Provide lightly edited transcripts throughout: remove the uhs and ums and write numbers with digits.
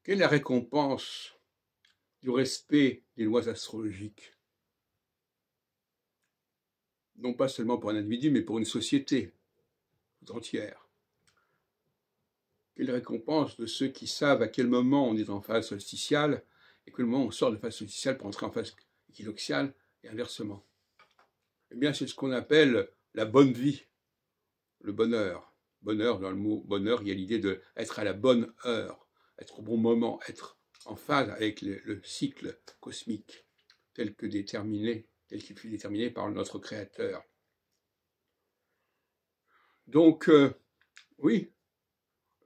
Quelle est la récompense du respect des lois astrologiques? Non pas seulement pour un individu, mais pour une société tout entière. Quelle récompense de ceux qui savent à quel moment on est en phase solsticiale et quel moment on sort de phase solsticiale pour entrer en phase équinoxiale et inversement? Eh bien, c'est ce qu'on appelle la bonne vie, le bonheur. Bonheur, dans le mot bonheur, il y a l'idée d'être à la bonne heure, être au bon moment, être en phase avec le cycle cosmique tel qu'il fut déterminé par notre Créateur. Donc, oui,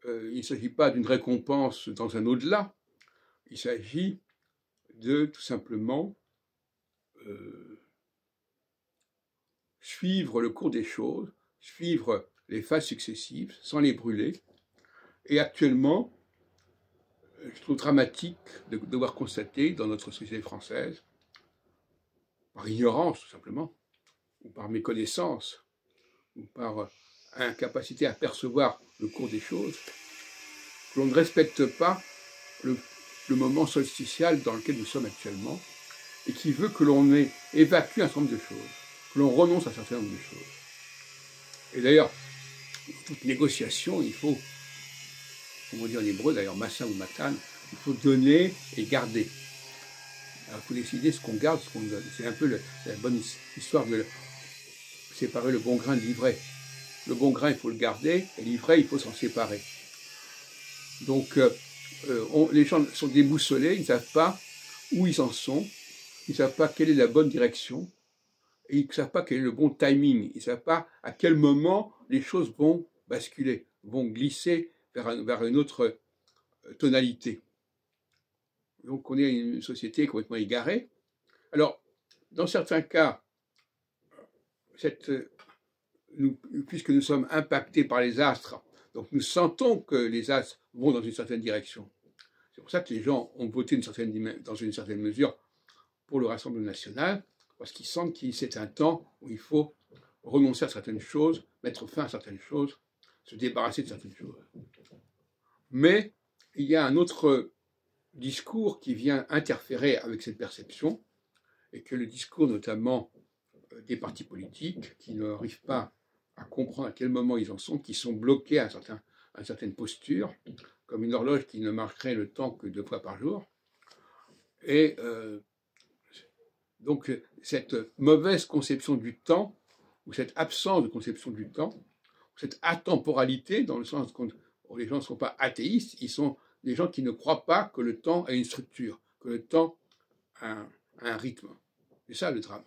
il ne s'agit pas d'une récompense dans un au-delà, il s'agit de tout simplement suivre le cours des choses, suivre les phases successives sans les brûler. Et actuellement, je trouve dramatique de devoir constater dans notre société française, par ignorance tout simplement, ou par méconnaissance, ou par incapacité à percevoir le cours des choses, que l'on ne respecte pas le moment solsticial dans lequel nous sommes actuellement, et qui veut que l'on évacue un certain nombre de choses, que l'on renonce à un certain nombre de choses. Et d'ailleurs, toute négociation, il faut, comme on dit en hébreu, d'ailleurs, massa ou matan, il faut donner et garder. Alors, il faut décider ce qu'on garde, ce qu'on donne. C'est un peu la bonne histoire de séparer le bon grain de l'ivraie. Le bon grain, il faut le garder, et l'ivraie, il faut s'en séparer. Donc, les gens sont déboussolés, ils ne savent pas où ils en sont, ils ne savent pas quelle est la bonne direction, et ils ne savent pas quel est le bon timing, ils ne savent pas à quel moment les choses vont basculer, vont glisser vers une autre tonalité. Donc on est une société complètement égarée. Alors, dans certains cas, puisque nous sommes impactés par les astres, donc nous sentons que les astres vont dans une certaine direction. C'est pour ça que les gens ont voté dans une certaine mesure pour le Rassemblement national, parce qu'ils sentent que c'est un temps où il faut renoncer à certaines choses, mettre fin à certaines choses, se débarrasser de certaines choses. Mais il y a un autre discours qui vient interférer avec cette perception, et que le discours notamment des partis politiques, qui n'arrivent pas à comprendre à quel moment ils en sont, qui sont bloqués à une certaine posture, comme une horloge qui ne marquerait le temps que 2 fois par jour. Et donc cette mauvaise conception du temps, ou cette absence de conception du temps, cette atemporalité, dans le sens où les gens ne sont pas athéistes, ils sont des gens qui ne croient pas que le temps a une structure, que le temps a un rythme. C'est ça le drame.